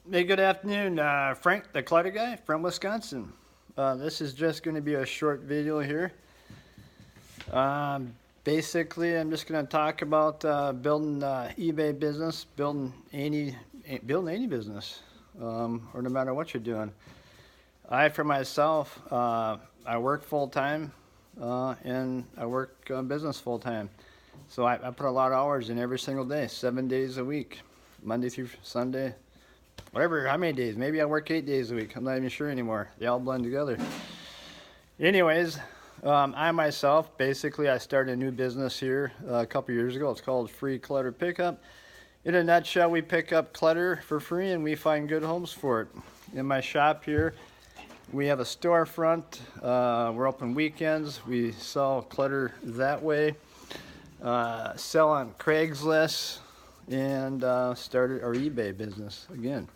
Hey, good afternoon, Frank, the clutter guy from Wisconsin. This is just going to be a short video here. Basically, I'm just going to talk about building eBay business, building any business, or no matter what you're doing. For myself, I work full time, and I work business full time. So I put a lot of hours in every single day, 7 days a week, Monday through Sunday. Whatever, how many days? Maybe I work 8 days a week. I'm not even sure anymore. They all blend together. Anyways, I myself, basically, I started a new business here a couple years ago. It's called Free Clutter Pickup. In a nutshell, we pick up clutter for free and we find good homes for it. In my shop here, we have a storefront. We're open weekends. We sell clutter that way. Sell on Craigslist. And started our eBay business again.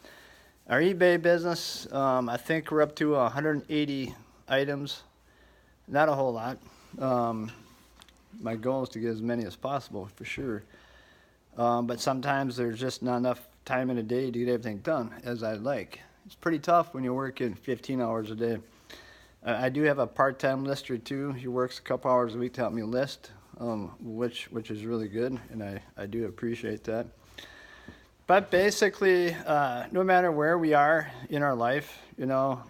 Our eBay business, I think we're up to 180 items. Not a whole lot. My goal is to get as many as possible, for sure. But sometimes there's just not enough time in a day to get everything done as I'd like. It's pretty tough when you're working 15 hours a day. I do have a part-time lister too. He works a couple hours a week to help me list. Which is really good, and I do appreciate that. But basically, no matter where we are in our life,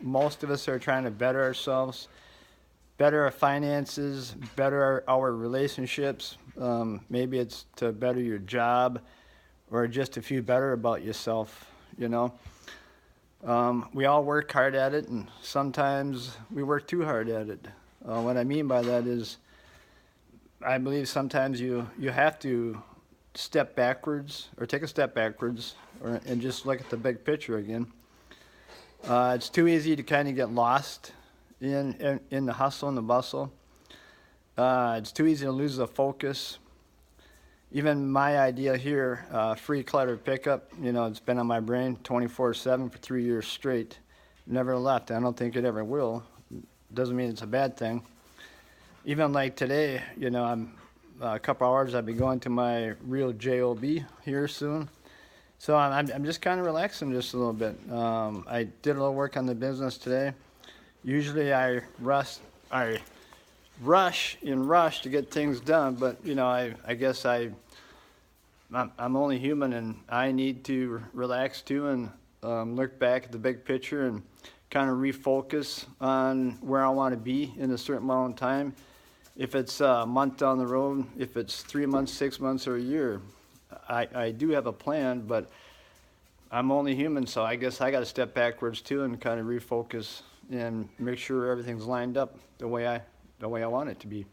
most of us are trying to better ourselves, better our finances, better our relationships. Maybe it's to better your job, or just to feel better about yourself. We all work hard at it, and sometimes we work too hard at it. What I mean by that is, I believe sometimes you have to step backwards, or take a step backwards, and just look at the big picture again. It's too easy to kind of get lost in the hustle and the bustle. It's too easy to lose the focus. Even my idea here, Free Clutter Pickup, it's been on my brain 24/7 for 3 years straight. Never left. I don't think it ever will. Doesn't mean it's a bad thing. Even like today, I'm a couple hours. I'll be going to my real job here soon, so I'm just kind of relaxing just a little bit. I did a little work on the business today. Usually I rush to get things done, but I guess I'm only human, and I need to relax too, and look back at the big picture and kind of refocus on where I want to be in a certain amount of time. If it's a month down the road, if it's 3 months, 6 months, or a year, I do have a plan, but I'm only human, so I guess I got to step backwards too and kind of refocus and make sure everything's lined up the way I want it to be.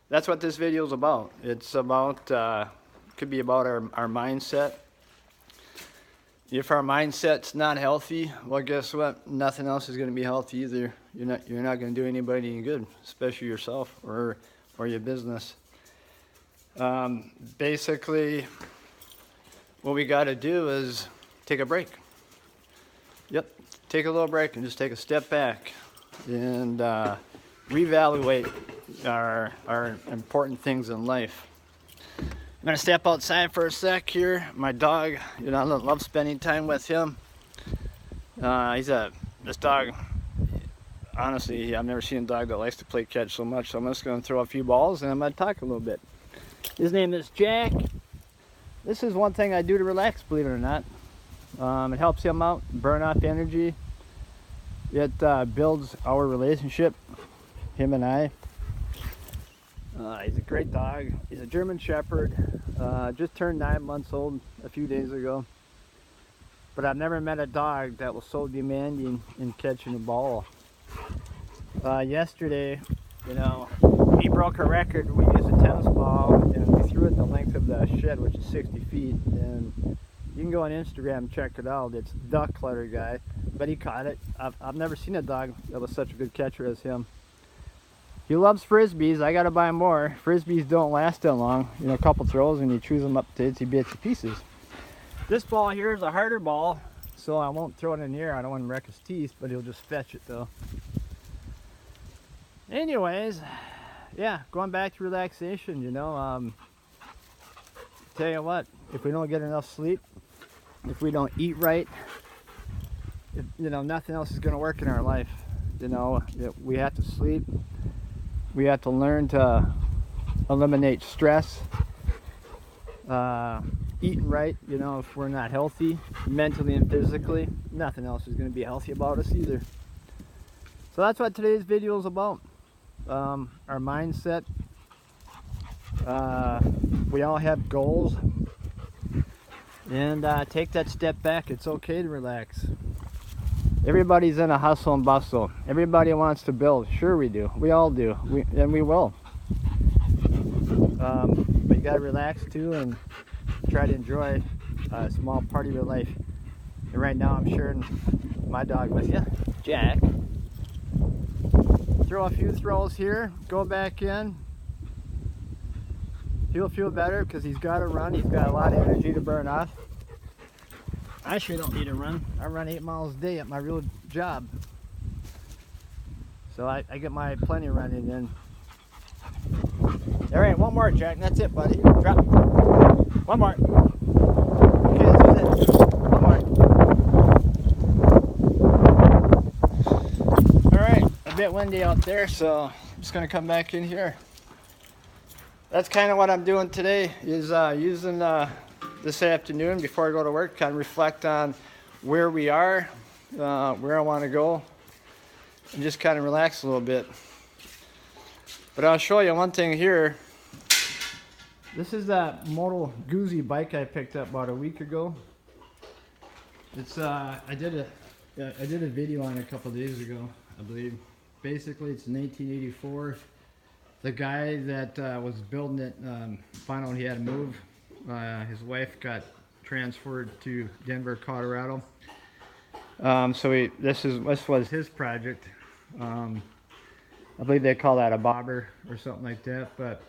That's what this video is about. It's about could be about our mindset. If our mindset's not healthy, well, guess what? Nothing else is going to be healthy either. You're not going to do anybody any good, especially yourself or your business. Basically, what we got to do is take a break. Yep, take a little break and just take a step back and reevaluate our important things in life. I'm going to step outside for a sec here. My dog, I love spending time with him. This dog, honestly, I've never seen a dog that likes to play catch so much, so I'm just going to throw a few balls and I'm going to talk a little bit. His name is Jack. This is one thing I do to relax, believe it or not. It helps him out, burn off energy. It builds our relationship, him and I. He's a great dog. He's a German Shepherd. Just turned 9 months old a few days ago. But I've never met a dog that was so demanding in catching a ball. Yesterday, he broke a record. We used a tennis ball and we threw it the length of the shed, which is 60 feet. And you can go on Instagram and check it out. It's the Clutter Guy. But he caught it. I've never seen a dog that was such a good catcher as him. He loves frisbees. I gotta buy more. Frisbees don't last that long. A couple throws and he chews them up to itsy bitsy pieces. This ball here is a harder ball, so I won't throw it in the air. I don't want him to wreck his teeth, but he'll just fetch it though. Anyways, yeah, going back to relaxation. Tell you what, if we don't get enough sleep, if we don't eat right, you know, nothing else is going to work in our life. You know, we have to sleep. We have to learn to eliminate stress. Eating right, you know, if we're not healthy mentally and physically, nothing else is going to be healthy about us either. So that's what today's video is about. Our mindset. We all have goals, and take that step back. It's okay to relax. Everybody's in a hustle and bustle. Everybody wants to build. Sure we do. We all do. And we will. But you gotta relax too and try to enjoy a small part of your life. And right now I'm sharing my dog with you, Jack. Throw a few throws here, go back in. He'll feel better because he's got to run. He's got a lot of energy to burn off. I sure don't need to run. I run 8 miles a day at my real job. So I get my plenty running in. All right, one more, Jack. That's it, buddy. Drop. One more. Okay, that's it. One more. All right, a bit windy out there, so I'm just gonna come back in here. That's kind of what I'm doing today, is using this afternoon before I go to work, kind of reflect on where we are, where I want to go, and just kind of relax a little bit. But I'll show you one thing here. This is that Moto Guzzi bike I picked up about a week ago. It's I did a video on it a couple days ago, I believe. Basically, it's 1984. The guy that was building it found out he had to move. His wife got transferred to Denver, Colorado. So this was his project. I believe they call that a bobber or something like that. But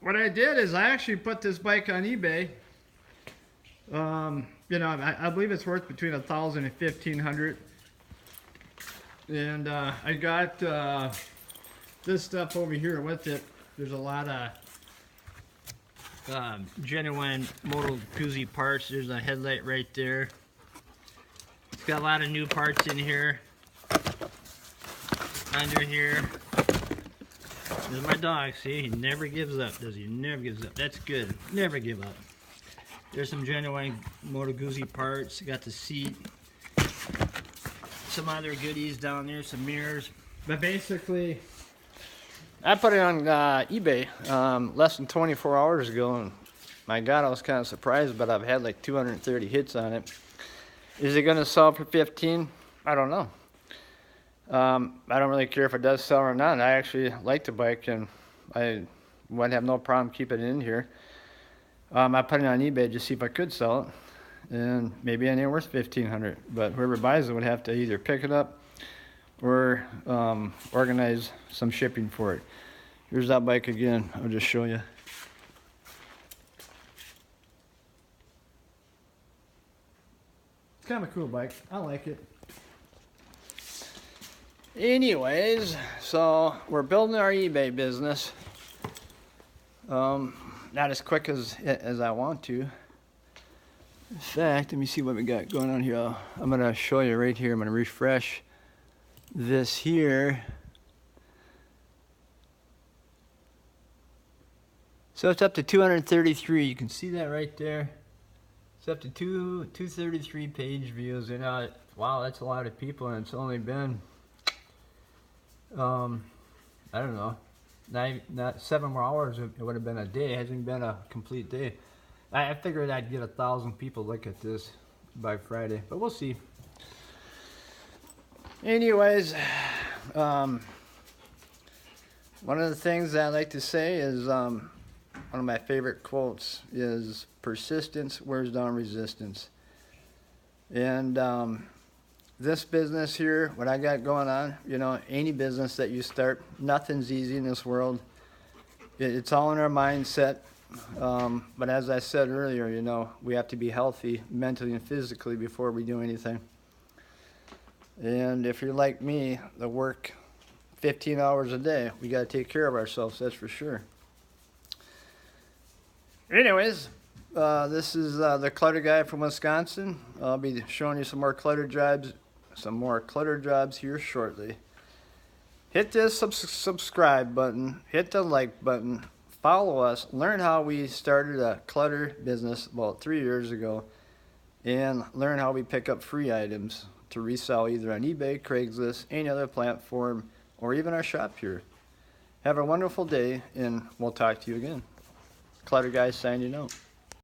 what I did is I actually put this bike on eBay. You know, I believe it's worth between $1,000 and $1,500. And I got this stuff over here with it. There's a lot of genuine Moto Guzzi parts. There's a headlight right there. It's got a lot of new parts in here. Under here. There's my dog. See, he never gives up, does he? Never gives up. That's good. Never give up. There's some genuine Moto Guzzi parts. Got the seat. Some other goodies down there. Some mirrors. But basically, I put it on eBay less than 24 hours ago, and my God, I was kind of surprised, but I've had like 230 hits on it. Is it going to sell for 15? I don't know. I don't really care if it does sell or not. I actually like the bike, and I would have no problem keeping it in here. I put it on eBay just to see if I could sell it, and maybe it ain't worth $1,500, but whoever buys it would have to either pick it up or organize some shipping for it. Here's that bike again. I'll just show you. It's kind of a cool bike. I like it. Anyways, so we're building our eBay business. Not as quick as I want to. In fact, let me see what we got going on here. I'm gonna show you right here. I'm gonna refresh this here. So it's up to 233. You can see that right there. It's up to 233 page views. And wow, that's a lot of people, and it's only been I don't know, not 7 more hours. It would have been a day. It hasn't been a complete day. I figured I'd get 1,000 people look at this by Friday, but we'll see. Anyways, one of the things that I like to say is one of my favorite quotes is persistence wears down resistance. And this business here, what I got going on, you know, any business that you start, nothing's easy in this world. It's all in our mindset. But as I said earlier, you know, we have to be healthy mentally and physically before we do anything. And if you're like me, that work 15 hours a day, we got to take care of ourselves, that's for sure. Anyways, This is the clutter guy from Wisconsin. I'll be showing you some more clutter jobs here shortly. Hit the subscribe button, hit the like button, follow us, learn how we started a clutter business about 3 years ago, and learn how we pick up free items to resell either on eBay, Craigslist, any other platform, or even our shop here. Have a wonderful day, and we'll talk to you again. Clutter Guy signing out.